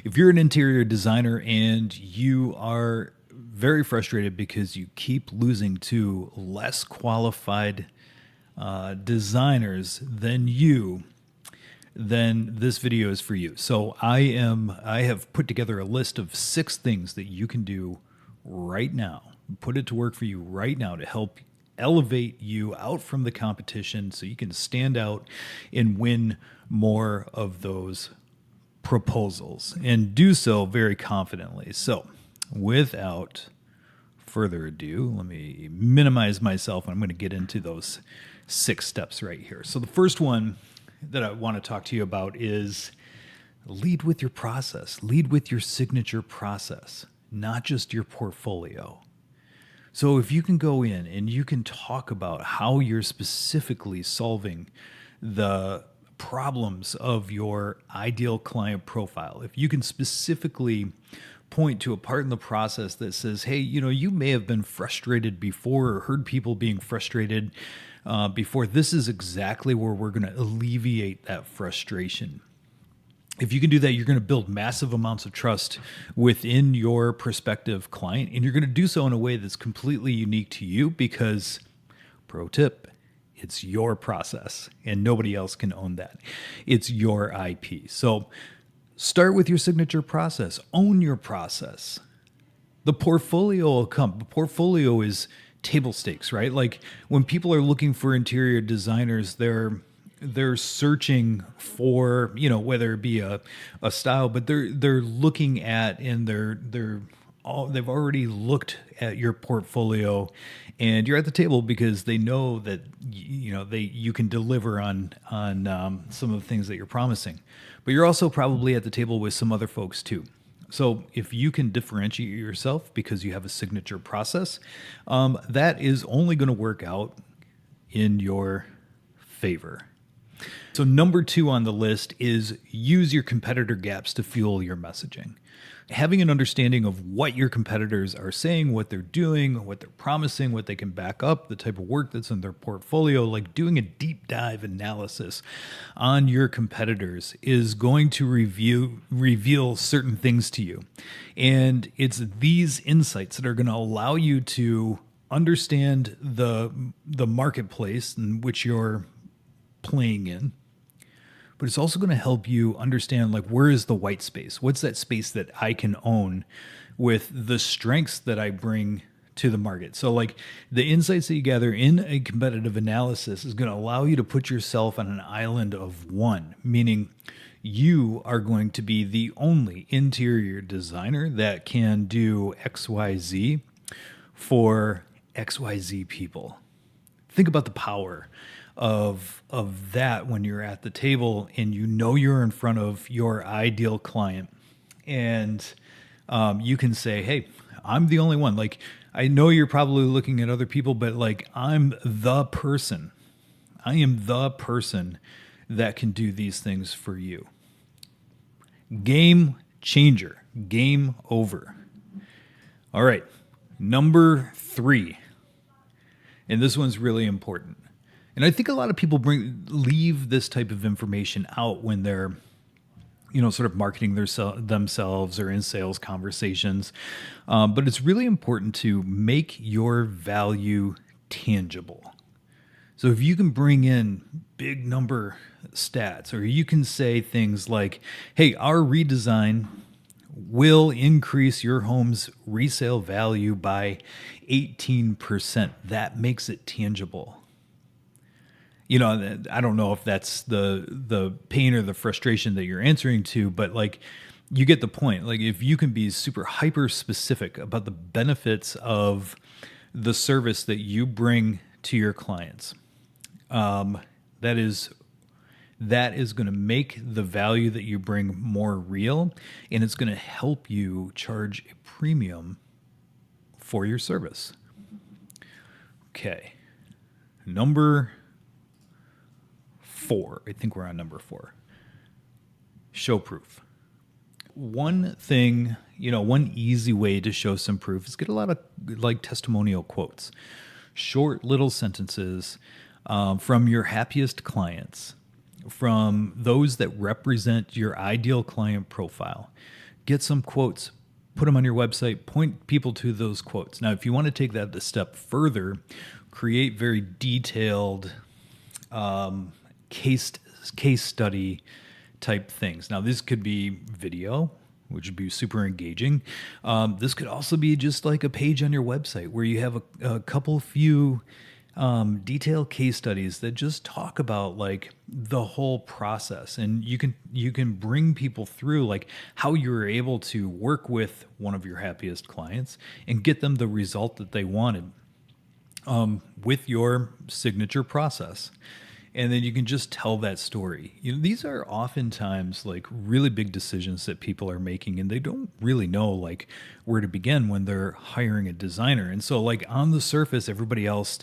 If you're an interior designer and you are very frustrated because you keep losing to less qualified designers than you, then this video is for you. So I have put together a list of 6 things that you can do right now. Put it to work for you right now to help elevate you out from the competition so you can stand out and win more of those proposals and do so very confidently. So without further ado, let me minimize myself and I'm going to get into those 6 steps right here. So the first one that I want to talk to you about is lead with your process. Lead with your signature process, not just your portfolio. So if you can go in and you can talk about how you're specifically solving the problems of your ideal client profile, if you can specifically point to a part in the process that says, hey, you may have been frustrated before or heard people being frustrated before, this is exactly where we're going to alleviate that frustration. If you can do that, you're going to build massive amounts of trust within your prospective client, and you're going to do so in a way that's completely unique to you because, pro tip, it's your process and nobody else can own that. It's your IP. So start with your signature process. Own your process. The portfolio will come. The portfolio is table stakes, right? Like when people are looking for interior designers, they're searching for, whether it be a style, but they're looking at and they've already looked at your portfolio, and you're at the table because they know that you can deliver on some of the things that you're promising. But you're also probably at the table with some other folks too. So if you can differentiate yourself because you have a signature process, that is only going to work out in your favor. So number 2 on the list is use your competitor gaps to fuel your messaging. Having an understanding of what your competitors are saying, what they're doing, what they're promising, what they can back up, the type of work that's in their portfolio, like doing a deep dive analysis on your competitors is going to reveal certain things to you. And it's these insights that are going to allow you to understand the marketplace in which you're playing in, but it's also going to help you understand, like, where is the white space? What's that space that I can own with the strengths that I bring to the market? So like the insights that you gather in a competitive analysis is going to allow you to put yourself on an island of one, meaning you are going to be the only interior designer that can do XYZ for XYZ people. Think about the power of that when you're at the table and you're in front of your ideal client, and you can say, hey, I'm the only one. Like, I know you're probably looking at other people, but like, I'm the person. I am the person that can do these things for you. Game changer. Game over. All right. Number 3. And this one's really important. And I think a lot of people leave this type of information out when they're, sort of marketing themselves or in sales conversations. But it's really important to make your value tangible. So if you can bring in big number stats, or you can say things like, hey, our redesign will increase your home's resale value by 18%. That makes it tangible. I don't know if that's the pain or the frustration that you're answering to, but like, you get the point. Like, if you can be super hyper specific about the benefits of the service that you bring to your clients, that is going to make the value that you bring more real, and it's going to help you charge a premium for your service. Okay. Number 4. I think we're on number 4. Show proof. One thing, one easy way to show some proof is get a lot of like testimonial quotes, short little sentences from your happiest clients, from those that represent your ideal client profile. Get some quotes, put them on your website, point people to those quotes. Now, if you want to take that a step further, create very detailed case study type things. Now, this could be video, which would be super engaging. This could also be just like a page on your website where you have a couple few detailed case studies that just talk about like the whole process, and you can bring people through like how you were able to work with one of your happiest clients and get them the result that they wanted with your signature process. And then you can just tell that story. These are oftentimes like really big decisions that people are making, and they don't really know like where to begin when they're hiring a designer. And so like on the surface, everybody else,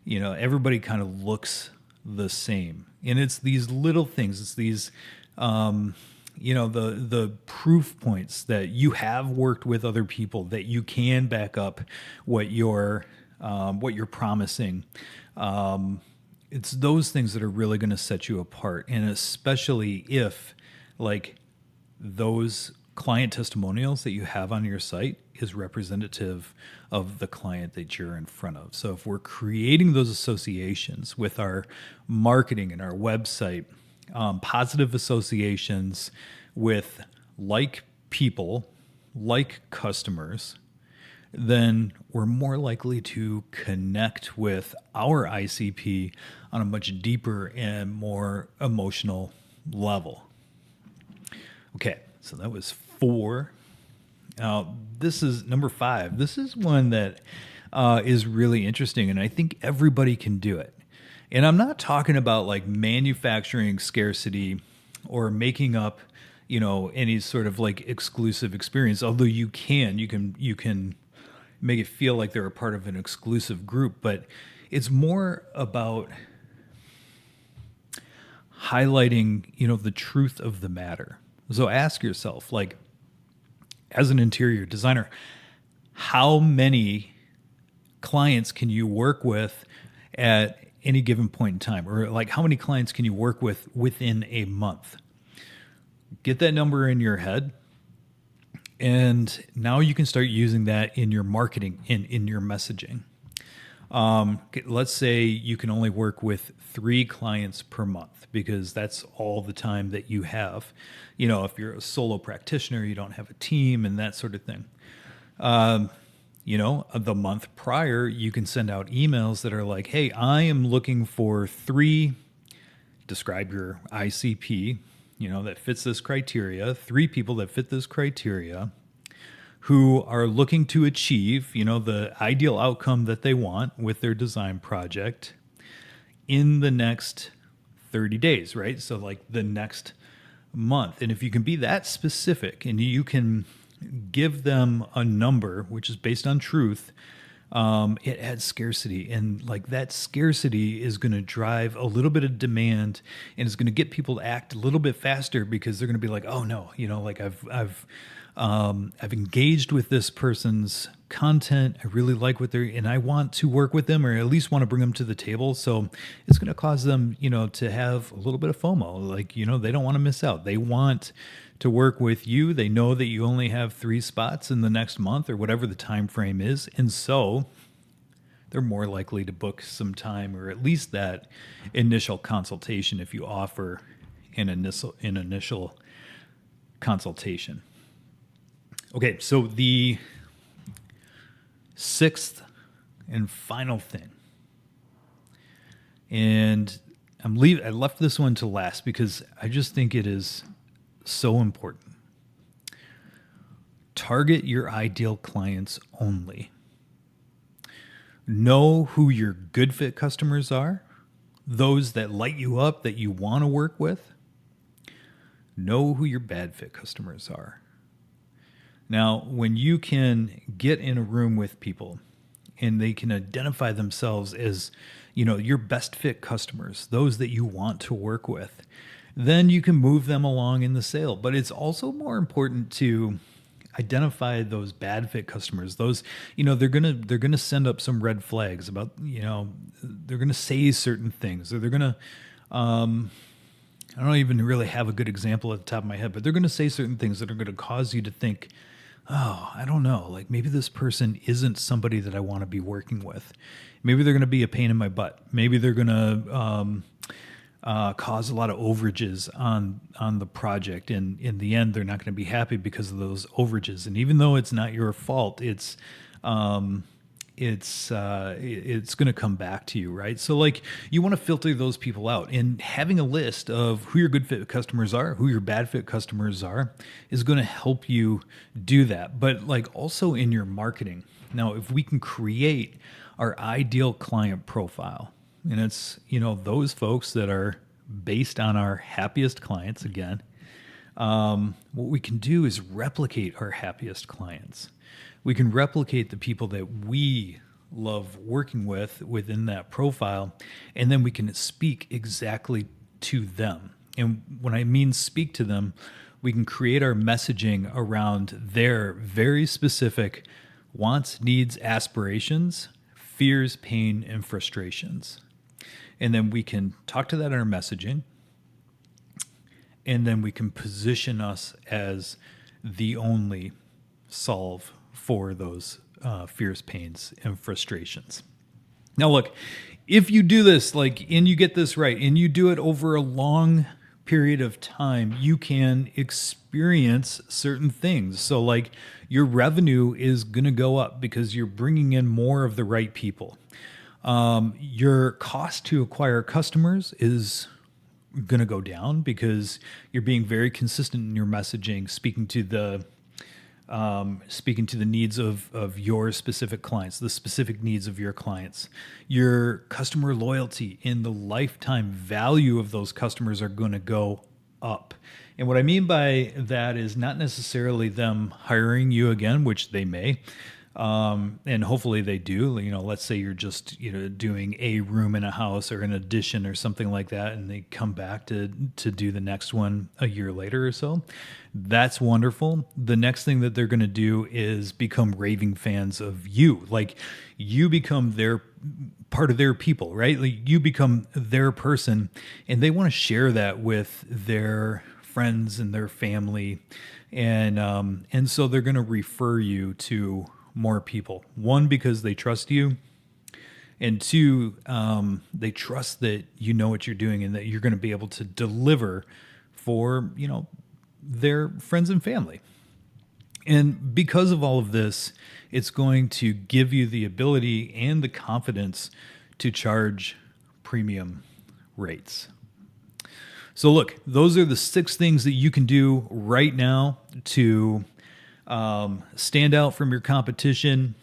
everybody kind of looks the same. And it's these little things. It's these, the proof points that you have worked with other people, that you can back up what you're promising. It's those things that are really going to set you apart. And especially if like those client testimonials that you have on your site is representative of the client that you're in front of. So if we're creating those associations with our marketing and our website, positive associations with like people, like customers, then we're more likely to connect with our ICP on a much deeper and more emotional level. Okay, so that was 4. This is number 5. This is one that is really interesting, and I think everybody can do it. And I'm not talking about like manufacturing scarcity or making up, any sort of like exclusive experience. Although you can make it feel like they're a part of an exclusive group, but it's more about highlighting, the truth of the matter. So ask yourself, like, as an interior designer, how many clients can you work with at any given point in time? Or like, how many clients can you work with within a month? Get that number in your head. And now you can start using that in your marketing, in your messaging. Let's say you can only work with 3 clients per month because that's all the time that you have. If you're a solo practitioner, you don't have a team and that sort of thing. The month prior, you can send out emails that are like, hey, I am looking for 3, describe your ICP, that fits this criteria, 3 people that fit this criteria who are looking to achieve, the ideal outcome that they want with their design project in the next 30 days, right? So like the next month. And if you can be that specific and you can give them a number, which is based on truth, it adds scarcity. And like that scarcity is going to drive a little bit of demand and it's going to get people to act a little bit faster because they're going to be like, oh no, like I've engaged with this person's content. I really like what and I want to work with them, or at least want to bring them to the table. So it's going to cause them, to have a little bit of FOMO. Like, they don't want to miss out. They want to work with you. They know that you only have 3 spots in the next month or whatever the time frame is. And so they're more likely to book some time, or at least that initial consultation if you offer an initial consultation. Okay, so the 6th and final thing, and I left this one to last because I just think it is so important. Target your ideal clients only. Know who your good fit customers are, those that light you up, that you want to work with. Know who your bad fit customers are. Now, when you can get in a room with people and they can identify themselves as, your best fit customers, those that you want to work with, then you can move them along in the sale. But it's also more important to identify those bad fit customers. Those, they're gonna send up some red flags about, they're gonna say certain things, or they're gonna I don't even really have a good example at the top of my head, but they're going to say certain things that are going to cause you to think, oh, I don't know, like maybe this person isn't somebody that I want to be working with. Maybe they're going to be a pain in my butt. Maybe they're going to cause a lot of overages on the project, and in the end, they're not going to be happy because of those overages. And even though it's not your fault, it's going to come back to you, right? So like you want to filter those people out, and having a list of who your good fit customers are, who your bad fit customers are, is going to help you do that. But like also in your marketing. Now, if we can create our ideal client profile, and it's, those folks that are based on our happiest clients, again, what we can do is replicate our happiest clients. We can replicate the people that we love working with within that profile, and then we can speak exactly to them. And when I mean speak to them, we can create our messaging around their very specific wants, needs, aspirations, fears, pain, and frustrations. And then we can talk to that in our messaging, and then we can position us as the only solve for those fears, pains, and frustrations. Now, look, if you do this, and you get this right, and you do it over a long period of time, you can experience certain things. So, like, your revenue is going to go up because you're bringing in more of the right people. Your cost to acquire customers is going to go down because you're being very consistent in your messaging, speaking to the needs of your specific clients, the specific needs of your clients. Your customer loyalty and the lifetime value of those customers are going to go up. And what I mean by that is not necessarily them hiring you again, which they may. And hopefully they do. Let's say you're just doing a room in a house or an addition or something like that, and they come back to do the next one a year later or so. That's wonderful. The next thing that they're going to do is become raving fans of you. Like, you become their part of their people, right? Like, you become their person, and they want to share that with their friends and their family, and so they're going to refer you to more people. One, because they trust you, and two, they trust that you know what you're doing and that you're going to be able to deliver for their friends and family. And because of all of this, it's going to give you the ability and the confidence to charge premium rates. So look, those are the 6 things that you can do right now to stand out from your competition,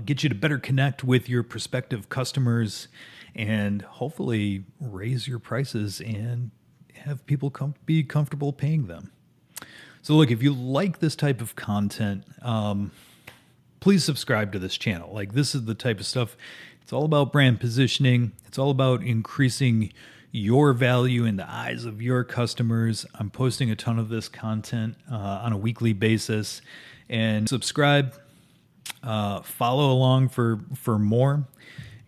get you to better connect with your prospective customers, and hopefully raise your prices and have people be comfortable paying them. So look, if you like this type of content, please subscribe to this channel. Like, this is the type of stuff. It's all about brand positioning. It's all about increasing your value in the eyes of your customers. I'm posting a ton of this content on a weekly basis. And subscribe, follow along for more.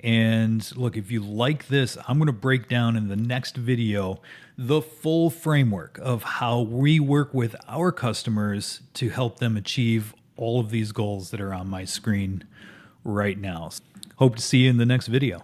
And look, if you like this, I'm going to break down in the next video the full framework of how we work with our customers to help them achieve all of these goals that are on my screen right now. Hope to see you in the next video.